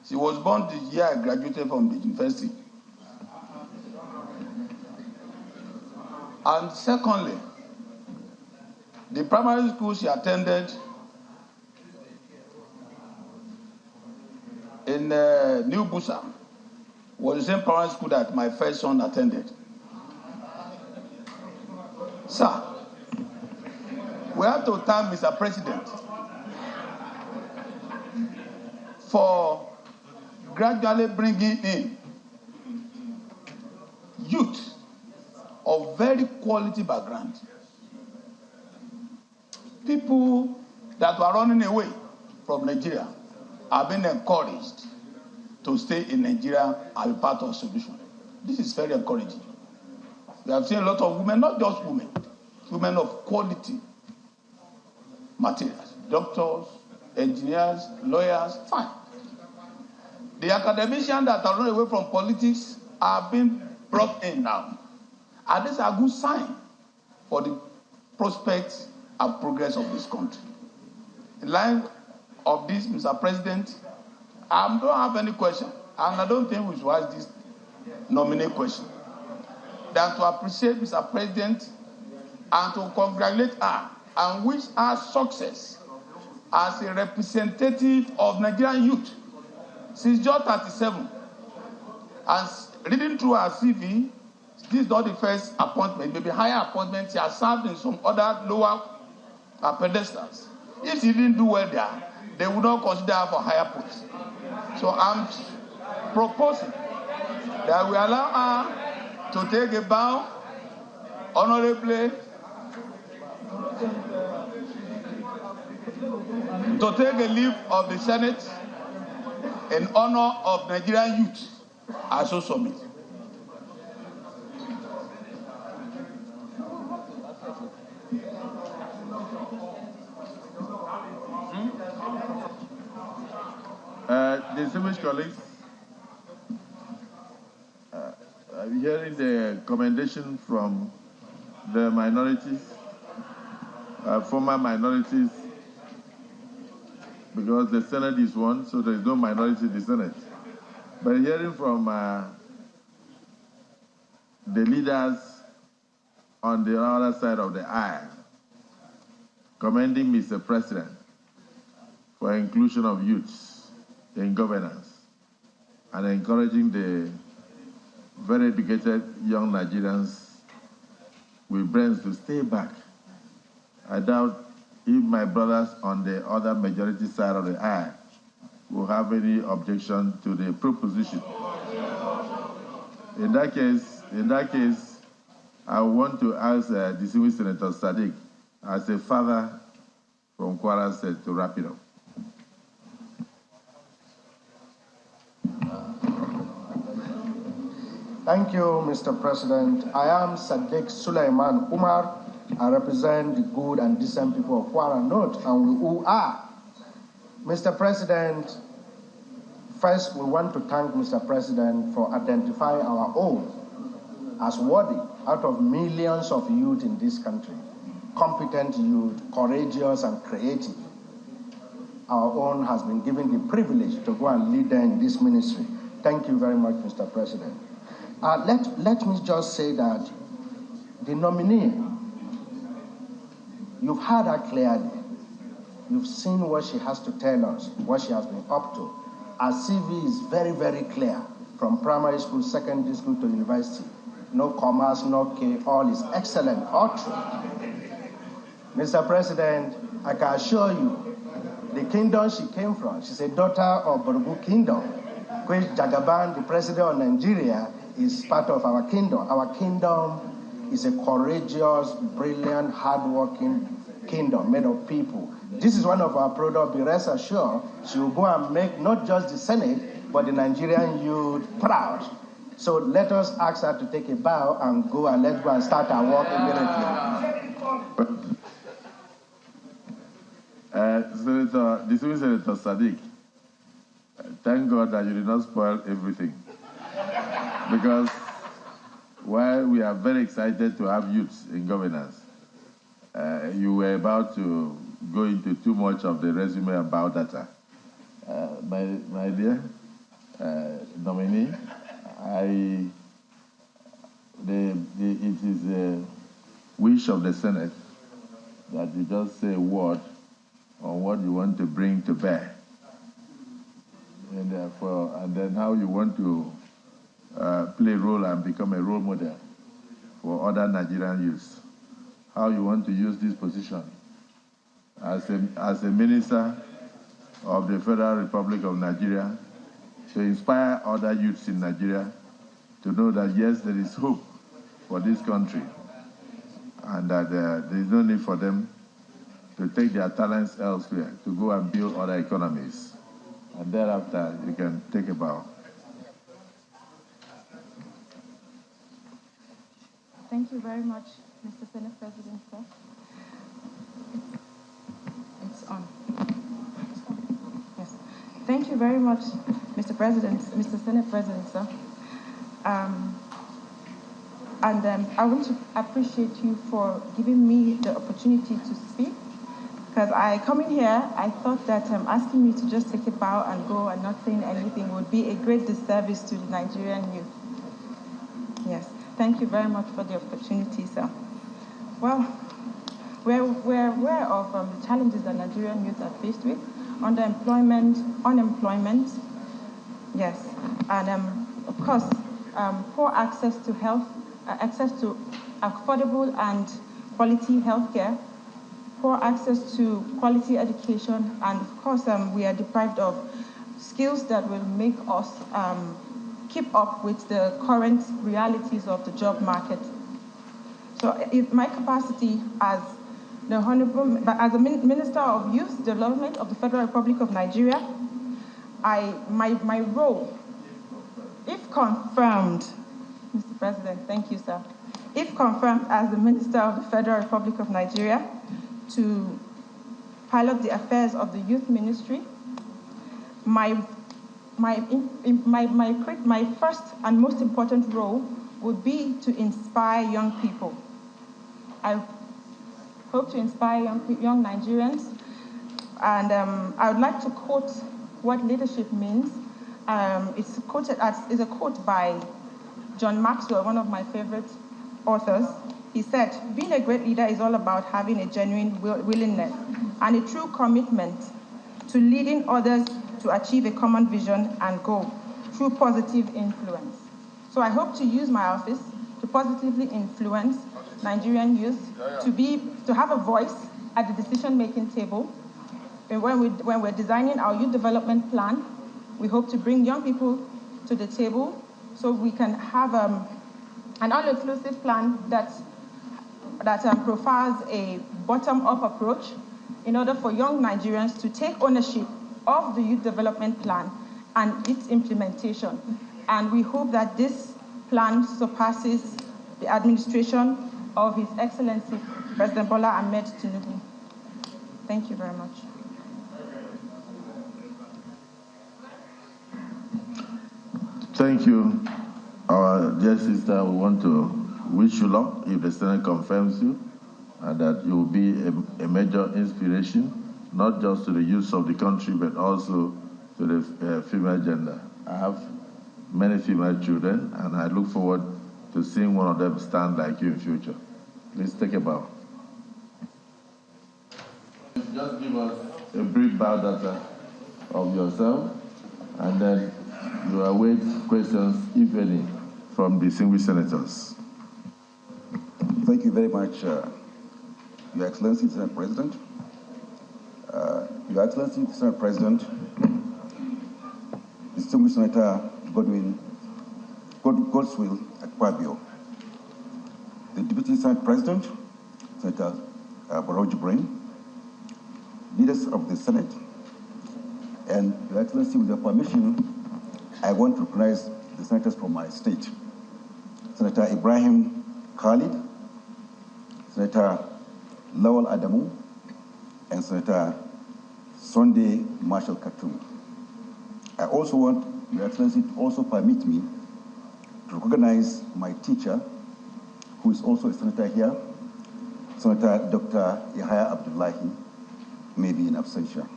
She was born the year I graduated from the university. And secondly, the primary school she attended in New Busa was the same primary school that my first son attended. Sir, we have to thank Mr. President for gradually bringing in youth of very quality background. People that were running away from Nigeria are being encouraged to stay in Nigeria and be part of the solution. This is very encouraging. We have seen a lot of women, not just women, women of quality materials, doctors, engineers, lawyers, fine. The academicians that are running away from politics are being brought in now. And this is a good sign for the prospects and progress of this country. In line of this, Mr. President, I don't have any question, and I don't think we should ask this nominee question, than to appreciate Mr. President and to congratulate her and wish her success as a representative of Nigerian youth. She's just 37. And reading through her CV, this is not the first appointment, maybe higher appointment. She has served in some other lower pedestals. If she didn't do well there, they would not consider her for higher posts. So I'm proposing that we allow her to take a bow honorably, to take a leave of the Senate in honor of Nigerian youth as so submit. Distinguished colleagues, I'm hearing the commendation from the minorities, former minorities, because the Senate is one, so there is no minority in the Senate. But hearing from the leaders on the other side of the aisle, commending Mr. President for inclusion of youths in governance and encouraging the very educated young Nigerians with brains to stay back. I doubt if my brothers on the other majority side of the aisle will have any objection to the proposition. In that case, I want to ask distinguished Senator Sadiq, as a father from Kwara State, to wrap it up. Thank you, Mr. President. I am Sadiq Sulaiman Umar. I represent the good and decent people of Kwara North, and we who are. Mr. President, first we want to thank Mr. President for identifying our own as worthy out of millions of youth in this country. Competent youth, courageous and creative. Our own has been given the privilege to go and lead them in this ministry. Thank you very much, Mr. President. Let me just say that the nominee, you've heard her clearly. You've seen what she has to tell us, what she has been up to. Her CV is very, very clear, from primary school, secondary school to university. No commerce, no K, all is excellent, all true. Mr. President, I can assure you, the kingdom she came from, she's a daughter of Borugu Kingdom, which Jagaban, the president of Nigeria, is part of our kingdom. Our kingdom is a courageous, brilliant, hardworking kingdom made of people. This is one of our products. Be rest assured, she will go and make not just the Senate, but the Nigerian youth proud. So let us ask her to take a bow and go, and let's go and start our work immediately. Senator Sadiq, thank God that you did not spoil everything. Because while we are very excited to have youths in governance, you were about to go into too much of the resume about data. My dear, nominee. It is a wish of the Senate that you just say a word on what you want to bring to bear, and then how you want to play a role and become a role model for other Nigerian youths. How you want to use this position as a minister of the Federal Republic of Nigeria to inspire other youths in Nigeria to know that yes, there is hope for this country, and that there is no need for them to take their talents elsewhere, to go and build other economies. And thereafter, you can take a bow. Thank you very much, Mr. Senate President, sir. It's on. Yes. Thank you very much, Mr. President, Mr. Senate President, sir. I want to appreciate you for giving me the opportunity to speak, because coming here, I thought that asking me to just take a bow and go and not saying anything would be a great disservice to the Nigerian youth. Yes, thank you very much for the opportunity, sir. Well, we're aware of the challenges that Nigerian youth are faced with: underemployment, unemployment, yes, and of course, poor access to health, access to affordable and quality healthcare, poor access to quality education, and of course, we are deprived of skills that will make us keep up with the current realities of the job market. So, in my capacity as a Minister of Youth Development of the Federal Republic of Nigeria, my role, if confirmed, Mr. President, thank you, sir. If confirmed as the Minister of the Federal Republic of Nigeria, to pilot the affairs of the Youth Ministry, my first and most important role would be to inspire young people. I hope to inspire young Nigerians, and I would like to quote what leadership means. It's a quote by John Maxwell, one of my favorite authors. He said, "Being a great leader is all about having a genuine willingness and a true commitment to leading others to achieve a common vision and goal through positive influence." So I hope to use my office to positively influence Nigerian youth to have a voice at the decision-making table. And when we're designing our youth development plan, we hope to bring young people to the table so we can have an all-inclusive plan that profiles a bottom-up approach in order for young Nigerians to take ownership of the youth development plan and its implementation. And we hope that this plan surpasses the administration of His Excellency President Bola Ahmed Tinubu. Thank you very much. Thank you, our dear sister. We want to wish you luck if the Senate confirms you, and that you will be a major inspiration, not just to the youth of the country, but also to the female gender. I have many female children, and I look forward to seeing one of them stand like you in future. Please take a bow. Just give us a brief biodata of yourself, and then you await questions, if any, from distinguished senators. Thank you very much, Your Excellency, Senate President. Your Excellency, Senate President, distinguished Senator Godswill Akpabio, the Deputy Senate President, Senator Barrow Jibrin, leaders of the Senate, and Your Excellency, with your permission, I want to recognize the senators from my state. Senator Ibrahim Khalid, Senator Lawal Adamu, and Senator Sunday Marshall Khartoum. I also want Your Excellency to also permit me to recognize my teacher, who is also a senator here, Senator Dr. Yahya Abdullahi, maybe in absentia.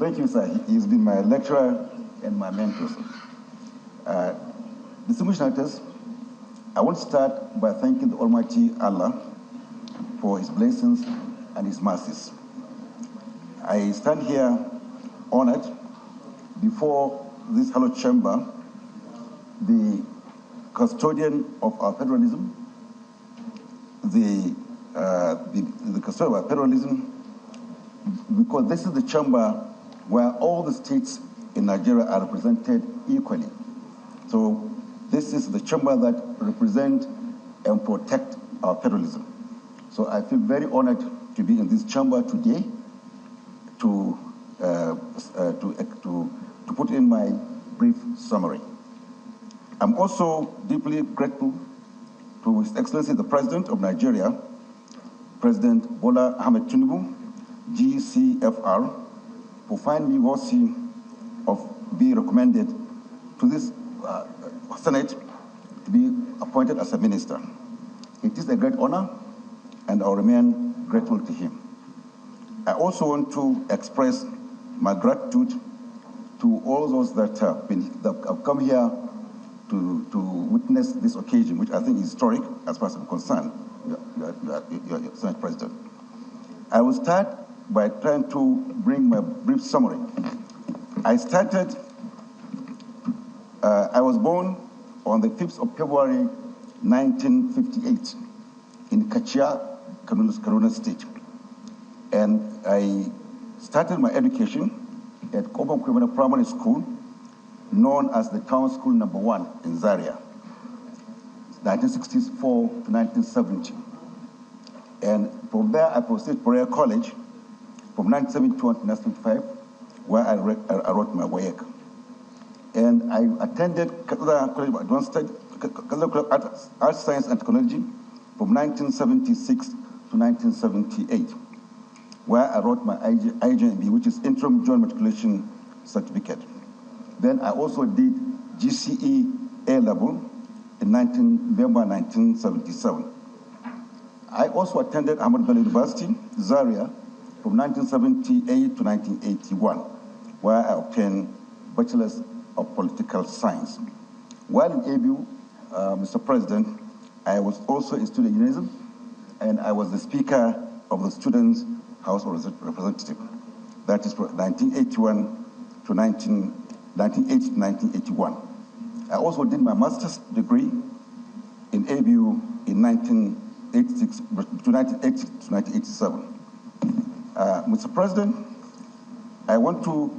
Thank you, sir. He's been my lecturer and my mentor. Distinguished senators, I want to start by thanking the Almighty Allah for his blessings and his mercies. I stand here honored before this hallowed chamber, the custodian of our federalism, the custodian of our federalism, because this is the chamber where all the states in Nigeria are represented equally. So this is the chamber that represents and protects our federalism. So I feel very honored to be in this chamber today to put in my brief summary. I'm also deeply grateful to His Excellency the President of Nigeria, President Bola Ahmed Tinubu, GCFR, for finding me worthy of being recommended to this Senate to be appointed as a minister. It is a great honor, and I'll remain grateful to him. I also want to express my gratitude to all those that have come here to witness this occasion, which I think is historic as far as I'm concerned, your Senate President. I will start by trying to bring my brief summary. I was born on the 5th of February, 1958 in Kachia, Kaduna State. And I started my education at Kobam Criminal Primary School, known as the Town School No. 1 in Zaria, 1964 to 1970. And from there, I proceeded to Prayer College from 1972 to 1975, where I wrote my work. And I attended Kaduna College of Advanced Studies, Arts, Science, and Technology from 1976 to 1978, where I wrote my IJMB, which is Interim Joint Matriculation Certificate. Then I also did GCE A-level in November 1977. I also attended Ahmad Bello University, Zaria, from 1978 to 1981, where I obtained Bachelor's of Political Science. While in ABU, Mr. President, I was also a student unionism, and I was the Speaker of the Students' House of Representatives. That is from 1981 to 1981. I also did my master's degree in ABU in 1986 to 1987. Mr. President, I want to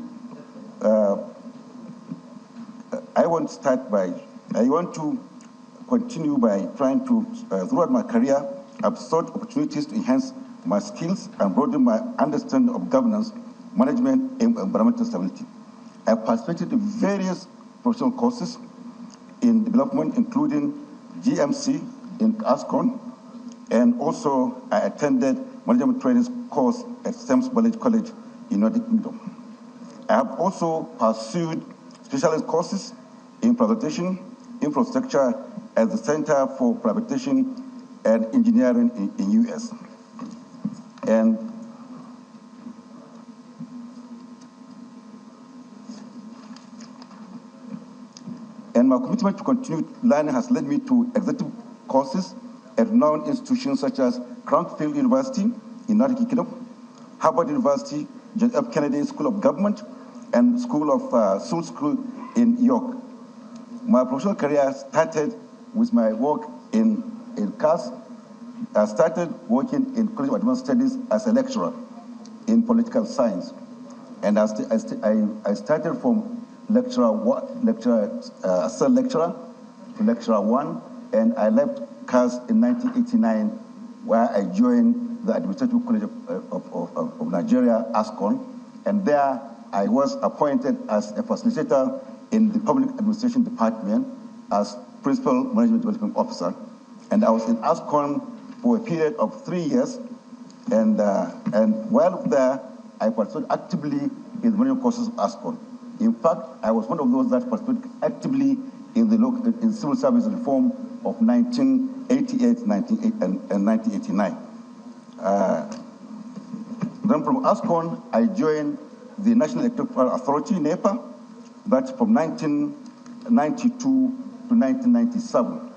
continue by trying to, throughout my career, I've sought opportunities to enhance my skills and broaden my understanding of governance, management, and environmental stability. I participated in various professional courses in development, including GMC in ASCON, and also I attended management training course at Thames College in United Kingdom. I have also pursued specialist courses in privatization, infrastructure at the Center for Privatization and Engineering in US. And my commitment to continue learning has led me to executive courses at renowned institutions such as Cranfield University in United Kingdom, Harvard University, John F. Kennedy School of Government, and School in York. My professional career started with my work in CAS. I started working in College of Advanced Studies as a lecturer in political science. And I started from assistant lecturer to lecturer 1, and I left CAS in 1989, where I joined the Administrative College of Nigeria, ASCON, and there I was appointed as a facilitator in the Public Administration Department as Principal Management Development Officer. And I was in ASCON for a period of 3 years, and while there, I participated actively in the management courses of ASCON. In fact, I was one of those that participated actively in the civil service reform of 1988 and 1989. Then from ASCON, I joined the National Electoral Authority, NEPA, that's from 1992 to 1997.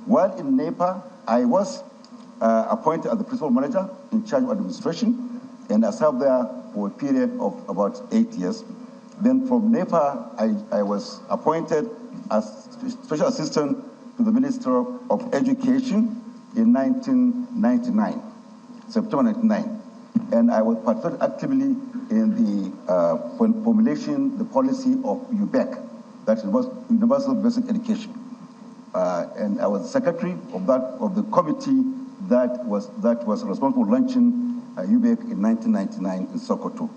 While in NEPA, I was appointed as the principal manager in charge of administration, and I served there for a period of about 8 years. Then from NEPA, I was appointed as special assistant to the Minister of Education in 1999, September 1999. And I was participated actively in the formulation, the policy of UBEC, that was Universal Basic Education. And I was secretary of the committee that was responsible for launching UBEC in 1999 in Sokoto.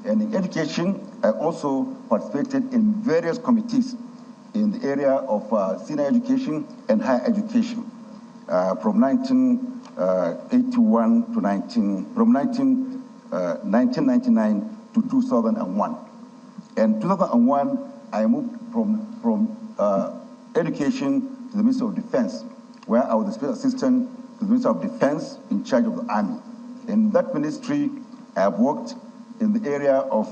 And in education, I also participated in various committees in the area of senior education and higher education from 1981 to 1999 to 2001. And 2001, I moved from education to the Ministry of Defense, where I was the special assistant to the Minister of Defense in charge of the Army. In that ministry, I have worked in the area of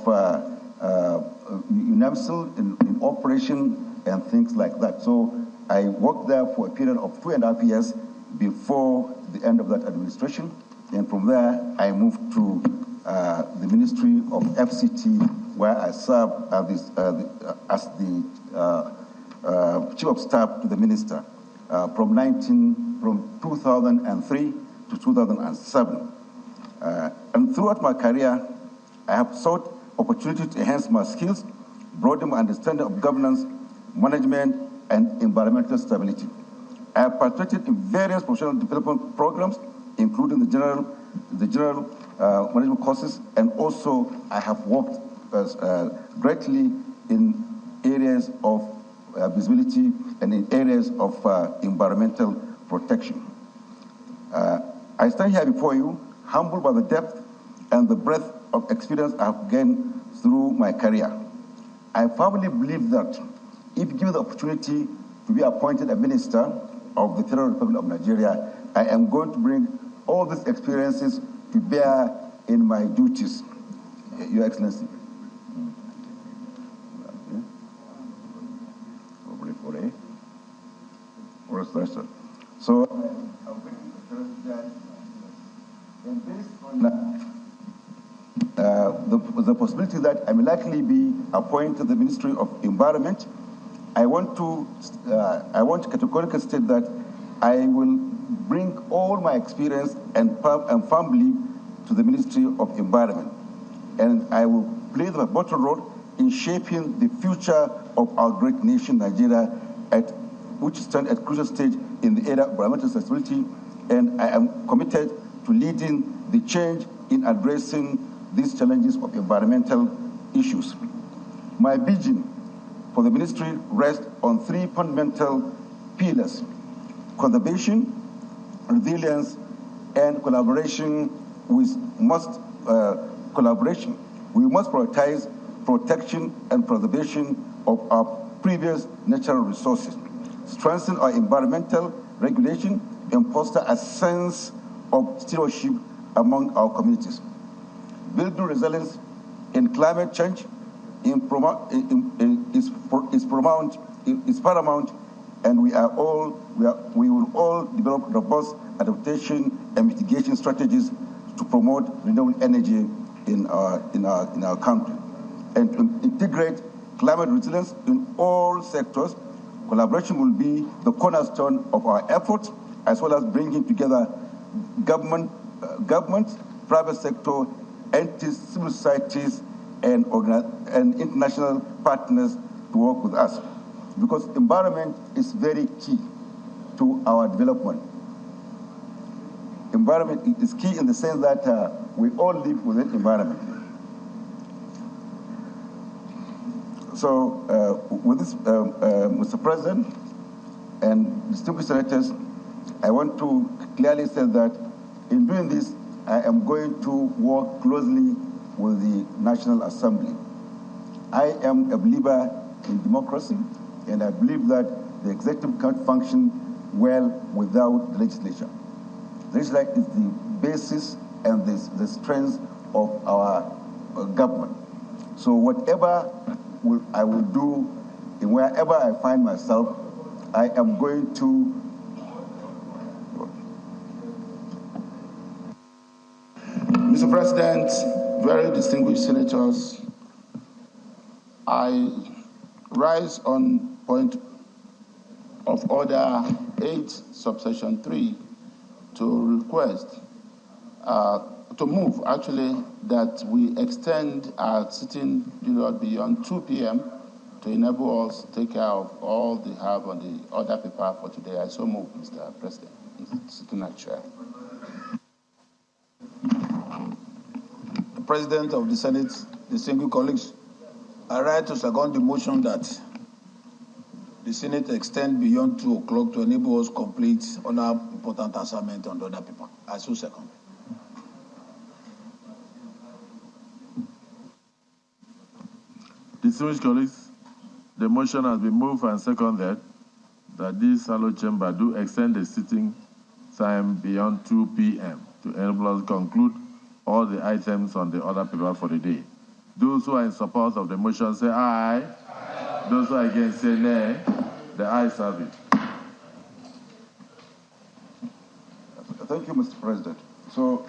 UNAMSL in operation and things like that. So I worked there for a period of 2.5 years before the end of that administration. And from there, I moved to the Ministry of FCT, where I served as the Chief of Staff to the Minister from 2003 to 2007. And throughout my career, I have sought opportunity to enhance my skills, broaden my understanding of governance, management, and environmental stability. I have participated in various professional development programs, including the general management courses, and also I have worked greatly in areas of visibility and in areas of environmental protection. I stand here before you, humbled by the depth and the breadth of experience I have gained through my career. I firmly believe that if given the opportunity to be appointed a minister of the Federal Republic of Nigeria, I am going to bring all these experiences to bear in my duties, Your Excellency. So, I'm going to address that, and based on the possibility that I may likely be appointed to the Ministry of Environment, I want to categorically state that I will bring all my experience and firm belief to the Ministry of Environment, and I will play the vital role in shaping the future of our great nation, Nigeria, which stands at a crucial stage in the area of environmental sustainability, and I am committed to leading the change in addressing these challenges of environmental issues. My vision for the ministry rests on 3 fundamental pillars: conservation, resilience, and collaboration. We must prioritize protection and preservation of our previous natural resources, strengthen our environmental regulation, and foster a sense of stewardship among our communities. Building resilience in climate change is paramount, and we will all develop robust adaptation and mitigation strategies to promote renewable energy in our country, and to integrate climate resilience in all sectors. Collaboration will be the cornerstone of our efforts, as well as bringing together government, private sector, entities, civil societies, and international partners to work with us. Because environment is very key to our development. Environment is key in the sense that we all live within environment. So with this, Mr. President and distinguished senators, I want to clearly say that in doing this, I am going to work closely with the National Assembly. I am a believer in democracy, and I believe that the executive can't function well without the legislature. The legislature is the basis and the strength of our government. So whatever I will do, and wherever I find myself, I am going to Mr. President, very distinguished senators, I rise on point of order 8, subsection 3, to request, to move actually, that we extend our sitting beyond 2 p.m. to enable us to take care of all they have on the other paper for today. I so move, Mr. President, sitting at chair. President of the Senate, distinguished colleagues, I rise to second the motion that the Senate extend beyond 2 o'clock to enable us complete other important assignment on the other paper. I so second. Distinguished colleagues, the motion has been moved and seconded that this hallowed chamber do extend the sitting time beyond 2 p.m. to enable us to conclude all the items on the other paper for the day. Those who are in support of the motion say aye. Aye. Those who are against say nay. The ayes have it. Thank you, Mr. President. So,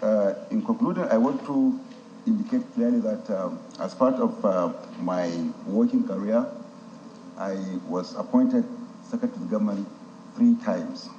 in concluding, I want to indicate clearly that as part of my working career, I was appointed Secretary of Government 3 times.